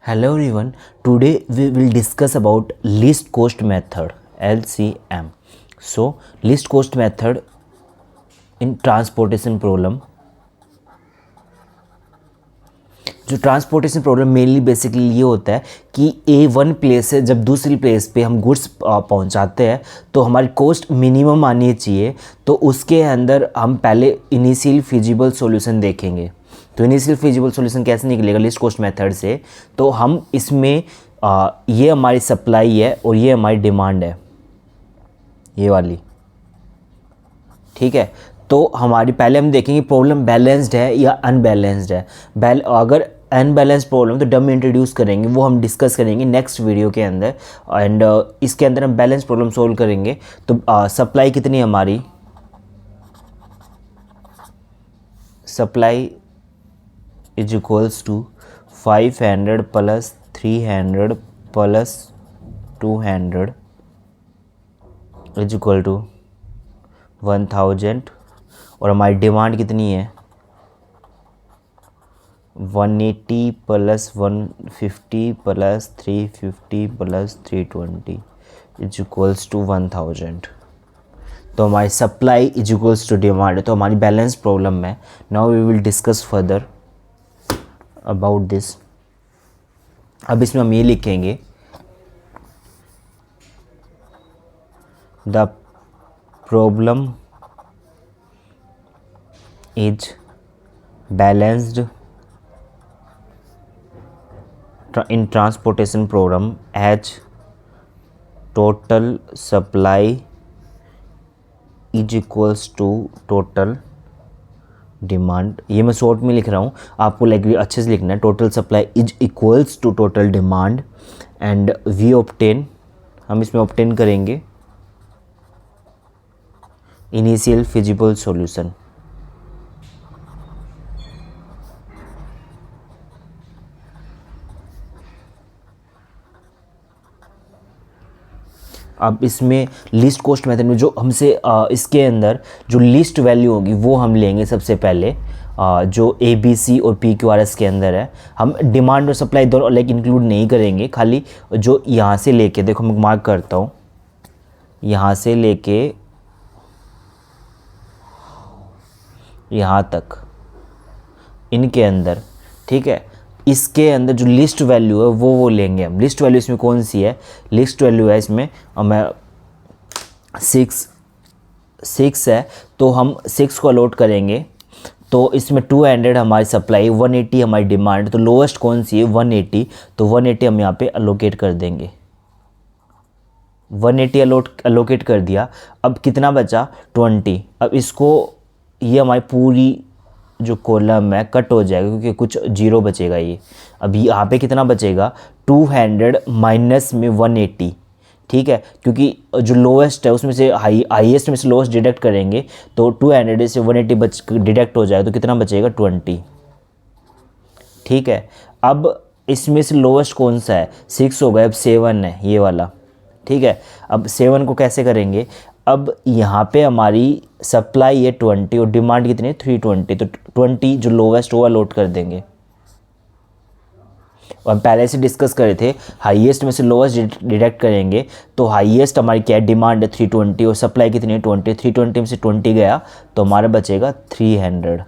Hello everyone, today we will discuss about least cost method LCM. So least cost method in transportation problem. जो transportation problem mainly basically ये होता है कि one place से जब दूसरी प्लेस पे हम गुड्स पहुंचाते हैं तो हमारी कॉस्ट मिनिमम आनी चाहिए। तो उसके अंदर हम पहले इनिशियल फिजिबल सॉल्यूशन देखेंगे। तो इनिशियल फिजिबल सॉल्यूशन कैसे निकलेगा लिस्ट कॉस्ट मेथड से, तो हम इसमें ये हमारी सप्लाई है और ये हमारी डिमांड है, ये वाली, ठीक है। तो हमारी पहले हम देखेंगे प्रॉब्लम बैलेंस्ड है या अनबैलेंस्ड है। अगर अनबैलेंस प्रॉब्लम तो डम इंट्रोड्यूस करेंगे, वो हम डिस्कस करेंगे नेक्स्ट वीडियो के अंदर। एंड इसके अंदर हम बैलेंस प्रॉब्लम सोल्व करेंगे। तो सप्लाई कितनी है हमारी, supply is equals to 500 plus 300 plus 200 is equal to 1000। और हमारी डिमांड कितनी है 180 plus 150 plus 350 plus 320 is equals to 1000। तो हमारी supply is equals to demand, तो हमारी बैलेंस प्रॉब्लम है। Now we will discuss further about this. अब इसमें हम ये लिखेंगे the problem is balanced in transportation program as total supply is equals to total demand. ये मैं शॉर्ट में लिख रहा हूँ, आपको लाइक अच्छे से लिखना है। Total supply is equals to total demand and we obtain, हम इसमें ऑब्टेन करेंगे इनिशियल फिजिबल सॉल्यूशन। अब इसमें लिस्ट कॉस्ट मेथड में जो हमसे इसके अंदर जो लिस्ट वैल्यू होगी वो हम लेंगे सबसे पहले, जो ABC और PQRS के अंदर है। हम डिमांड और सप्लाई दोनों लाइक इंक्लूड नहीं करेंगे, खाली जो यहाँ से लेके, देखो मैं मार्क करता हूँ, यहाँ से लेके यहाँ तक इनके अंदर, ठीक है। इसके अंदर जो लिस्ट वैल्यू है वो लेंगे हम। लिस्ट वैल्यू इसमें कौन सी है, लिस्ट वैल्यू है इसमें मैं 6 है, तो हम 6 को अलॉट करेंगे। तो इसमें 200 हमारी सप्लाई, 180 हमारी डिमांड, तो लोएस्ट कौन सी है 180, तो 180 हम यहाँ पे अलोकेट कर देंगे। 180 अलोकेट कर दिया। अब कितना बचा 20। अब इसको, ये हमारी पूरी जो कॉलम है कट हो जाएगा क्योंकि कुछ जीरो बचेगा ये। अभी यहाँ पे कितना बचेगा 200 माइनस में 180, ठीक है, क्योंकि जो लोएस्ट है उसमें से हाईएस्ट में से लोएस्ट डिडक्ट करेंगे, तो 200 से 180 डिडक्ट हो जाएगा, तो कितना बचेगा 20, ठीक है। अब इसमें से लोएस्ट कौन सा है 6 हो गया, अब 7 है ये वाला, ठीक है। अब 7 को कैसे करेंगे, अब यहाँ पे हमारी सप्लाई है 20 और डिमांड कितनी है 320, तो 20 जो लोवेस्ट वो अलॉट कर देंगे। और हम पहले से डिस्कस करे थे हाईएस्ट में से लोवेस्ट डिडक्ट करेंगे, तो हाईएस्ट हमारी क्या है डिमांड है 320 और सप्लाई कितनी है 20, 320 में से 20 गया तो हमारा बचेगा 300,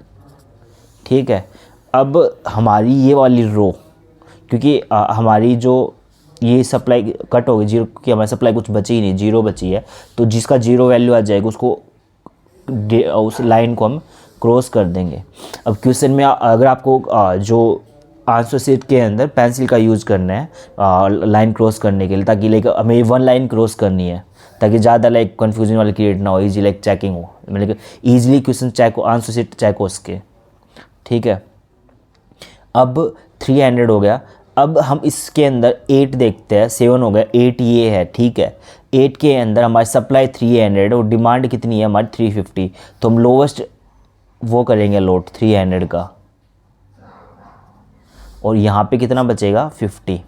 ठीक है। अब हमारी ये वाली रो, क्योंकि हमारी जो ये सप्लाई कट हो गई जीरो, क्योंकि हमारी सप्लाई कुछ बची ही नहीं, जीरो बची है, तो जिसका जीरो वैल्यू आ जाएगा उसको उस लाइन को हम क्रॉस कर देंगे। अब क्वेश्चन में अगर आपको जो आंसर शीट के अंदर पेंसिल का यूज़ करना है लाइन क्रॉस करने के लिए, ताकि लाइक हमें 1 लाइन क्रॉस करनी है, ताकि ज़्यादा लाइक कन्फ्यूजन वाली क्रिएट ना हो, ईजी लाइक चेकिंग हो, मतलब ईजिली क्वेश्चन चेक हो, आंसर शीट चेक हो उसके, ठीक है। अब 300 हो गया। अब हम इसके अंदर 8 देखते हैं, 7 हो गया, 8 ये है, ठीक है। 8 के अंदर हमारी सप्लाई 300 और डिमांड कितनी है हमारी 350, तो हम लोवेस्ट वो करेंगे लोड 300 का, और यहाँ पे कितना बचेगा 50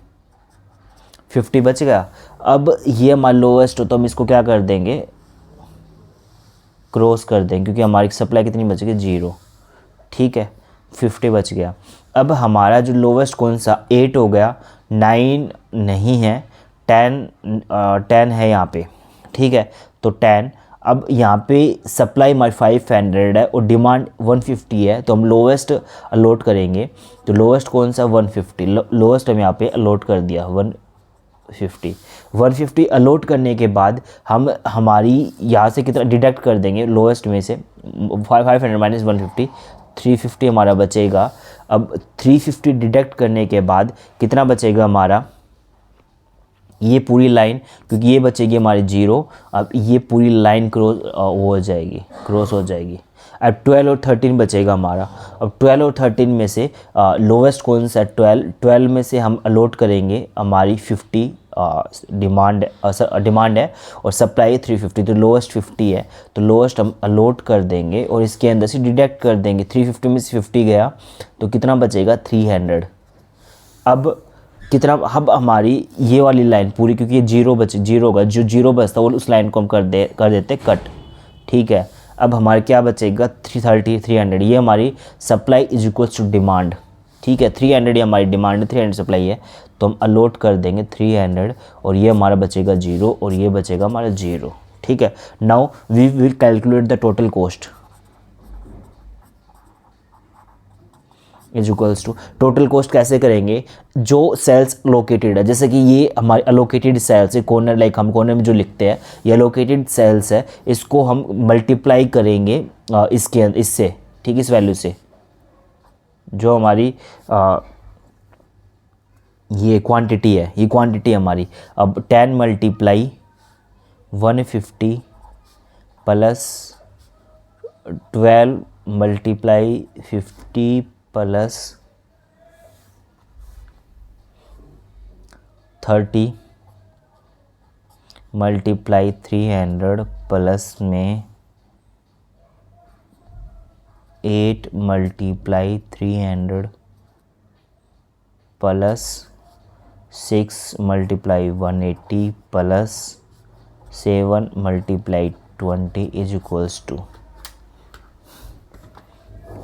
बच गया। अब ये हमारा लोवेस्ट हो तो हम इसको क्या कर देंगे क्रॉस कर देंगे, क्योंकि हमारी सप्लाई कितनी बच गई 0, ठीक है, 50 बच गया। अब हमारा जो लोवेस्ट कौन सा 8 हो गया, 9 नहीं है, 10 है यहाँ पे, ठीक है। तो 10, अब यहाँ पे सप्लाई हमारी 500 है और डिमांड 150 है, तो हम लोवेस्ट अलॉट करेंगे। तो लोवेस्ट कौन सा, 150, लोवेस्ट हम यहाँ पे अलॉट कर दिया 150 अलॉट करने के बाद हम हमारी यहाँ से कितना डिडक्ट कर देंगे लोवेस्ट में से, 500 माइनस 150, 350 हमारा बचेगा। अब 350 डिडक्ट करने के बाद कितना बचेगा हमारा, ये पूरी लाइन, क्योंकि ये बचेगी हमारी 0, अब ये पूरी लाइन क्रॉस हो जाएगी। अब 12 और 13 बचेगा हमारा। अब 12 और 13 में से लोवेस्ट कौन सा, 12 में से हम अलॉट करेंगे हमारी 50 डिमांड है और सप्लाई 350, तो लोवेस्ट 50 है, तो लोवेस्ट हम अलॉट कर देंगे और इसके अंदर से डिडक्ट कर देंगे। 350 में से 50 गया तो कितना बचेगा, 300। अब कितना, अब हमारी ये वाली लाइन पूरी, क्योंकि ये जीरो होगा, जो जीरो बचता है वो उस लाइन को हम कर देते कट, ठीक है। अब हमारे क्या बचेगा, 330, 300, ये हमारी supply is equals to demand, ठीक है। 300 ये हमारी डिमांड है, 300 सप्लाई है, तो हम अलॉट कर देंगे 300 और ये हमारा बचेगा 0 और ये बचेगा हमारा 0, ठीक है। Now we will calculate the total cost is equals to, total cost कैसे करेंगे, जो सेल्स लोकेटेड है, जैसे कि ये हमारे अलोकेटेड सेल्स है, कॉर्नर, लाइक हम कॉर्नर में जो लिखते हैं ये अलोकेटेड सेल्स है, इसको हम मल्टीप्लाई करेंगे इससे, ठीक, इस वैल्यू से, जो हमारी ये क्वांटिटी है, ये क्वांटिटी हमारी। अब 10 multiply 150 plus 12 multiply 50 plus 30 multiply 300 plus में 8 multiply 300 plus 6 multiply 180 plus 7 multiply 20 is equals to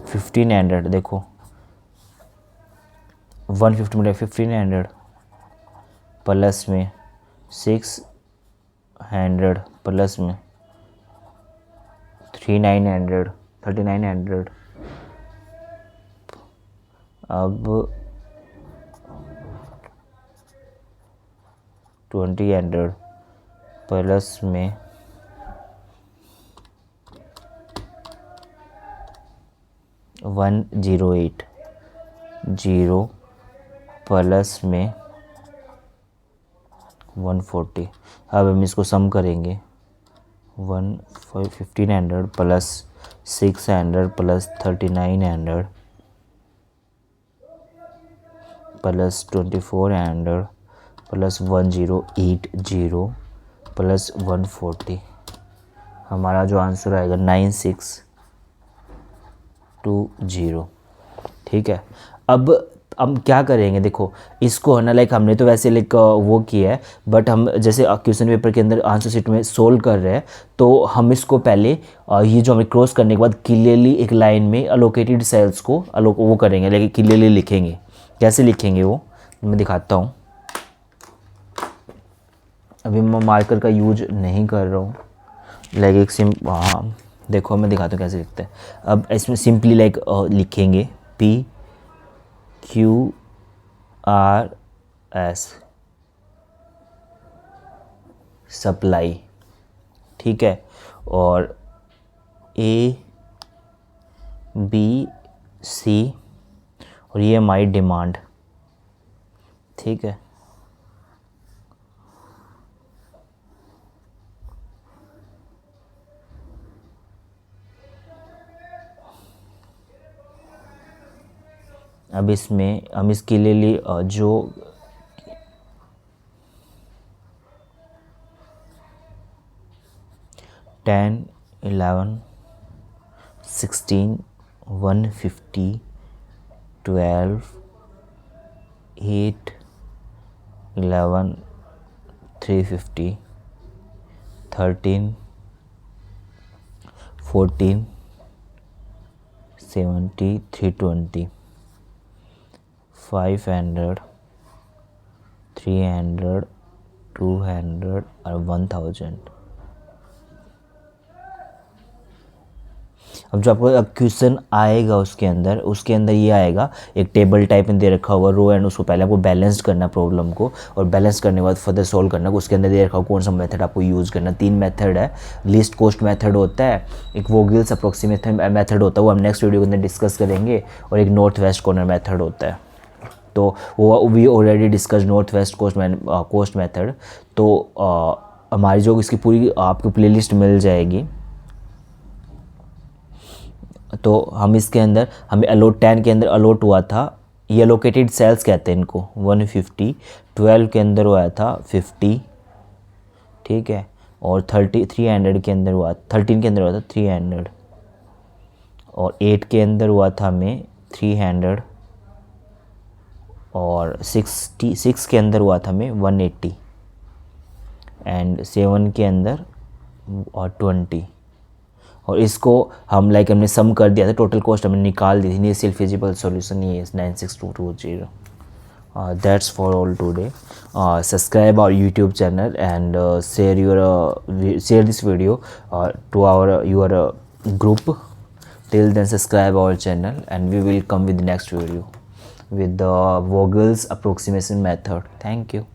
1500। देखो 150 मल्टीप्लाई 1500 प्लस में 600 प्लस में 3900 अब 2000 प्लस में 1080 प्लस में 140। अब हम इसको सम करेंगे, 1500 plus 600 plus 3900 plus 2400 plus 1080 plus 140, हमारा जो आंसर आएगा 9620, ठीक है। अब हम क्या करेंगे, देखो इसको है ना, लाइक हमने तो वैसे लाइक वो किया है, बट हम जैसे क्वेश्चन पेपर के अंदर आंसर शीट में सोल्व कर रहे हैं, तो हम इसको पहले ये जो हमें क्रॉस करने के बाद क्लियरली एक लाइन में अलोकेटेड सेल्स को वो करेंगे, लाइक क्लियरली लिखेंगे। कैसे लिखेंगे वो मैं दिखाता हूँ। अभी मैं मार्कर का यूज नहीं कर रहा हूँ, लाइक एक हाँ देखो मैं दिखाता हूँ कैसे लिखते हैं। अब इसमें सिंपली लाइक लिखेंगे PQRS सप्लाई, ठीक है, और ABC और ये हमारी डिमांड, ठीक है। अब इसमें हम इसके लिए जो 10, 11, 16, 150, 12, 8, 11, 350, 13, 14, 70, 320, 500, 300, 200 और 1000। अब जो आपको क्वेश्चन आएगा उसके अंदर ये आएगा, एक टेबल टाइप में दे रखा होगा रो एंड, उसको पहले आपको बैलेंस करना प्रॉब्लम को, और बैलेंस करने के बाद फर्दर सॉल्व करना। उसके अंदर दे रखा होगा कौन सा मेथड आपको यूज़ करना। 3 मेथड है, लीस्ट कॉस्ट मेथड होता है, एक वोगेल्स अप्रोक्सीमेशन मेथड होता है, वो हम नेक्स्ट वीडियो के अंदर डिस्कस करेंगे, और एक नॉर्थ वेस्ट कॉर्नर मेथड होता है। तो वो we already discuss north west coast method. तो हमारी जो इसकी पूरी आपको प्लेलिस्ट मिल जाएगी। तो हम इसके अंदर हमें अलोट 10 के अंदर अलोट हुआ था, ये अलोकेटेड सेल्स कहते हैं इनको, 150। 12 के अंदर हुआ था 50, ठीक है, और 300 के अंदर हुआ, 13 के अंदर हुआ था 300, और 8 के अंदर हुआ था हमें 300, और 6 के अंदर हुआ था हमें 180, एंड 7 के अंदर और 20। और इसको हम हमने सम कर दिया था, टोटल कॉस्ट हमने निकाल दी थी। इनिशियल फिजिबल सॉल्यूशन ये 96220। That's for all today. Subscribe our YouTube channel and share this video to your group. Till then, subscribe our channel and we will come with the next video with the Vogel's approximation method. Thank you.